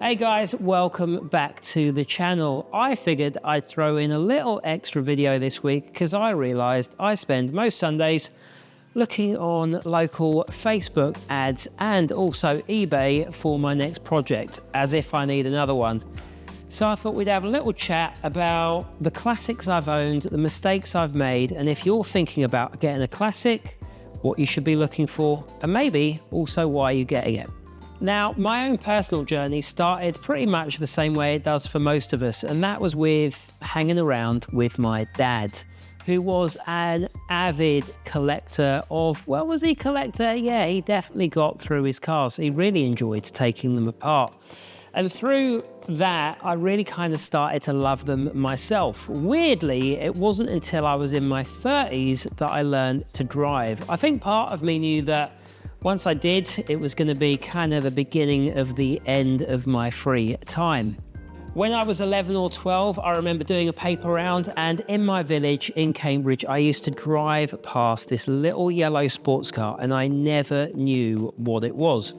Hey guys, welcome back to the channel. I figured I'd throw in a little extra video this week because I realized I spend most Sundays looking on local Facebook ads and also eBay for my next project, as if I need another one. So I thought we'd have a little chat about the classics I've owned, the mistakes I've made, and if you're thinking about getting a classic, what you should be looking for, and maybe also why you're getting it. Now, my own personal journey started pretty much the same way it does for most of us, and that was with hanging around with my dad, who was an avid collector of, well, was he a collector? Yeah, he definitely got through his cars. He really enjoyed taking them apart. And through that, I really kind of started to love them myself. Weirdly, it wasn't until I was in my 30s that I learned to drive. I think part of me knew that once I did, it was going to be kind of the beginning of the end of my free time. When I was 11 or 12, I remember doing a paper round, and in my village in Cambridge, I used to drive past this little yellow sports car, and I never knew what it was.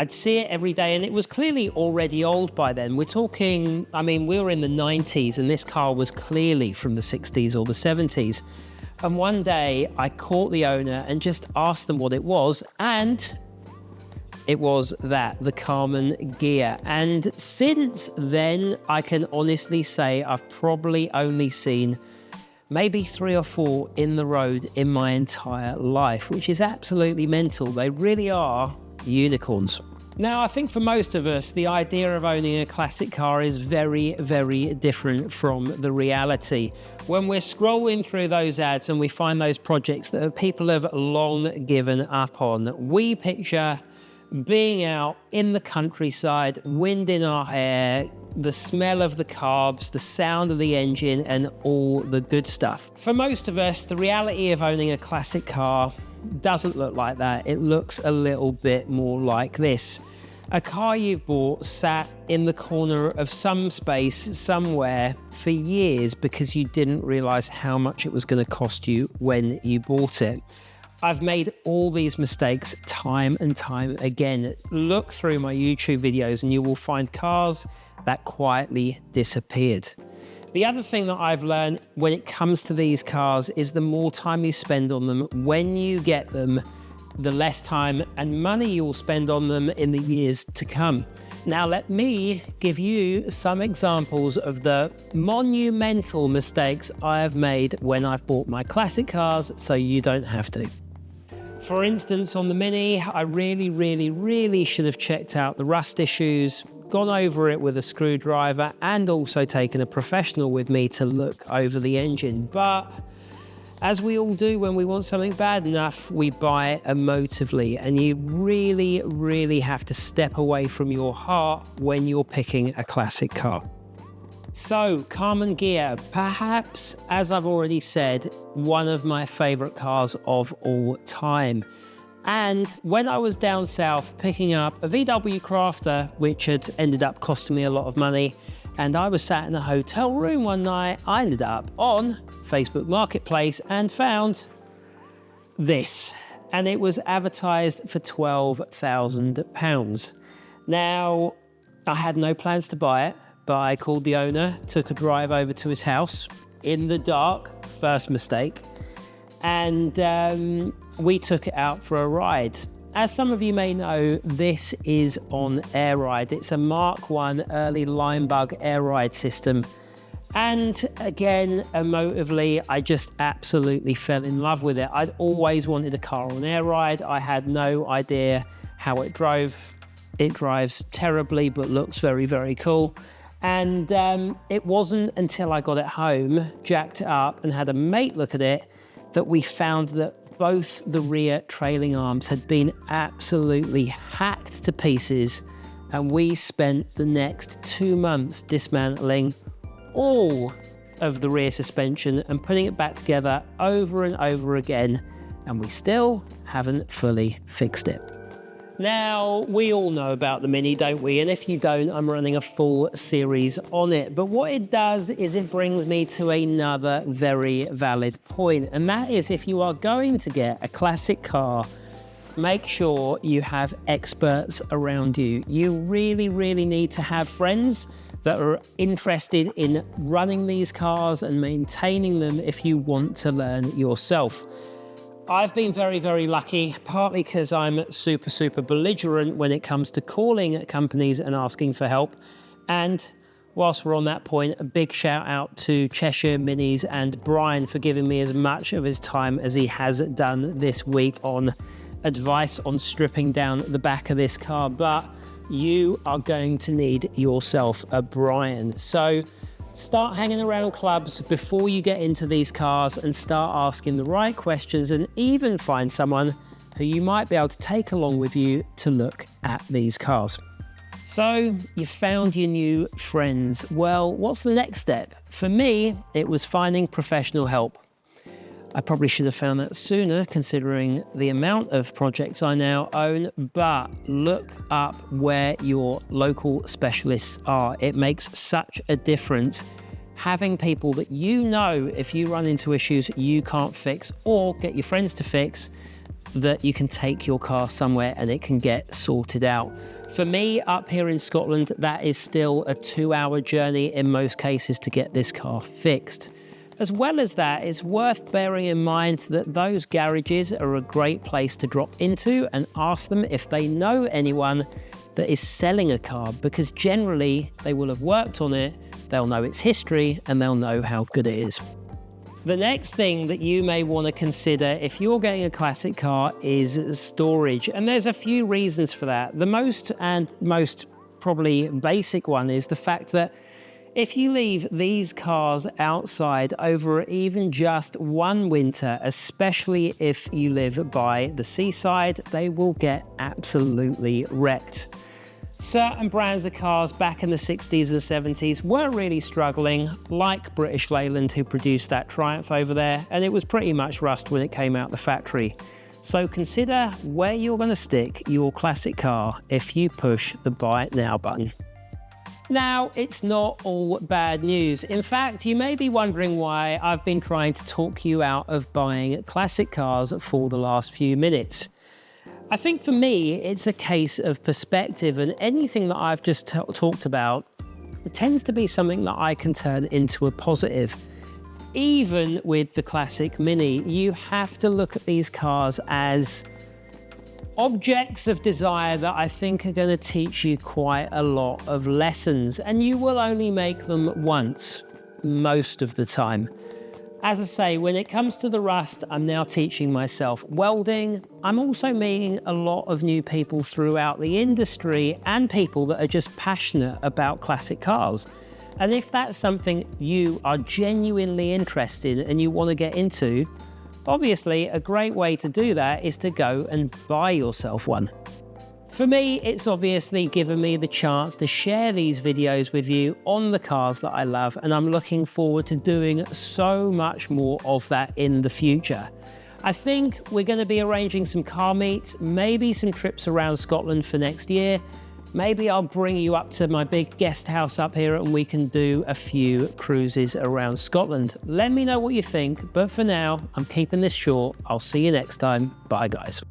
I'd see it every day, and it was clearly already old by then. We're talking, we were in the 90s, and this car was clearly from the 60s or the 70s. And one day I caught the owner and just asked them what it was, and it was the Karmann Ghia. And since then, I can honestly say I've probably only seen maybe 3 or 4 in the road in my entire life, which is absolutely mental. They really are unicorns. Now, I think for most of us, the idea of owning a classic car is very, very different from the reality. When we're scrolling through those ads and we find those projects that people have long given up on, we picture being out in the countryside, wind in our hair, the smell of the carbs, the sound of the engine, and all the good stuff. For most of us, the reality of owning a classic car doesn't look like that. It looks a little bit more like this. A car you've bought sat in the corner of some space somewhere for years because you didn't realize how much it was going to cost you when you bought it. I've made all these mistakes time and time again. Look through my YouTube videos and you will find cars that quietly disappeared. The other thing that I've learned when it comes to these cars is the more time you spend on them when you get them, the less time and money you will spend on them in the years to come. Now, let me give you some examples of the monumental mistakes I have made when I've bought my classic cars so you don't have to. For instance, on the Mini, I really should have checked out the rust issues, gone over it with a screwdriver, and also taken a professional with me to look over the engine. But as we all do when we want something bad enough, we buy it emotively, and you really have to step away from your heart when you're picking a classic car. So, Karmann Ghia, perhaps, as I've already said, one of my favorite cars of all time. And when I was down south picking up a VW Crafter, which had ended up costing me a lot of money, and I was sat in a hotel room one night, I ended up on Facebook Marketplace and found this. And it was advertised for £12,000. Now, I had no plans to buy it, but I called the owner, took a drive over to his house in the dark, first mistake, and we took it out for a ride. As some of you may know, this is on Air Ride. It's a Mark I early Linebug Air Ride system. And again, emotively, I just absolutely fell in love with it. I'd always wanted a car on Air Ride. I had no idea how it drove. It drives terribly, but looks very cool. And it wasn't until I got it home, jacked it up, and had a mate look at it, that we found that both the rear trailing arms had been absolutely hacked to pieces, and we spent the next 2 months dismantling all of the rear suspension and putting it back together over and over again, and we still haven't fully fixed it. Now, we all know about the Mini, don't we? And if you don't, I'm running a full series on it. But what it does is it brings me to another very valid point. And that is, if you are going to get a classic car, make sure you have experts around you. You really, really need to have friends that are interested in running these cars and maintaining them if you want to learn yourself. I've been very, very lucky, partly because I'm super, super belligerent when it comes to calling companies and asking for help. And whilst we're on that point, a big shout out to Cheshire Minis and Brian for giving me as much of his time as he has done this week on advice on stripping down the back of this car. But you are going to need yourself a Brian. So start hanging around clubs before you get into these cars and start asking the right questions, and even find someone who you might be able to take along with you to look at these cars. So you found your new friends. Well, what's the next step? For me, it was finding professional help. I probably should have found that sooner, considering the amount of projects I now own, but look up where your local specialists are. It makes such a difference. Having people that you know, if you run into issues you can't fix or get your friends to fix, that you can take your car somewhere and it can get sorted out. For me, up here in Scotland, that is still a 2-hour journey in most cases to get this car fixed. As well as that, it's worth bearing in mind that those garages are a great place to drop into and ask them if they know anyone that is selling a car, because generally they will have worked on it, they'll know its history, and they'll know how good it is. The next thing that you may want to consider if you're getting a classic car is storage, and there's a few reasons for that. The most probably basic one is the fact that if you leave these cars outside over even just one winter, especially if you live by the seaside, they will get absolutely wrecked. Certain brands of cars back in the 60s and 70s were really struggling, like British Leyland, who produced that Triumph over there, and it was pretty much rust when it came out the factory. So consider where you're going to stick your classic car if you push the buy it now button. Now, it's not all bad news. In fact, you may be wondering why I've been trying to talk you out of buying classic cars for the last few minutes. I think for me, it's a case of perspective, and anything that I've just talked about, it tends to be something that I can turn into a positive. Even with the classic Mini, you have to look at these cars as objects of desire that I think are going to teach you quite a lot of lessons, and you will only make them once, most of the time. As I say, when it comes to the rust, I'm now teaching myself welding. I'm also meeting a lot of new people throughout the industry and people that are just passionate about classic cars. And if that's something you are genuinely interested in and you want to get into, obviously a great way to do that is to go and buy yourself one. For me, it's obviously given me the chance to share these videos with you on the cars that I love, and I'm looking forward to doing so much more of that in the future. I think we're going to be arranging some car meets, maybe some trips around Scotland for next year. Maybe I'll bring you up to my big guest house up here and we can do a few cruises around Scotland. Let me know what you think, but for now, I'm keeping this short. I'll see you next time. Bye, guys.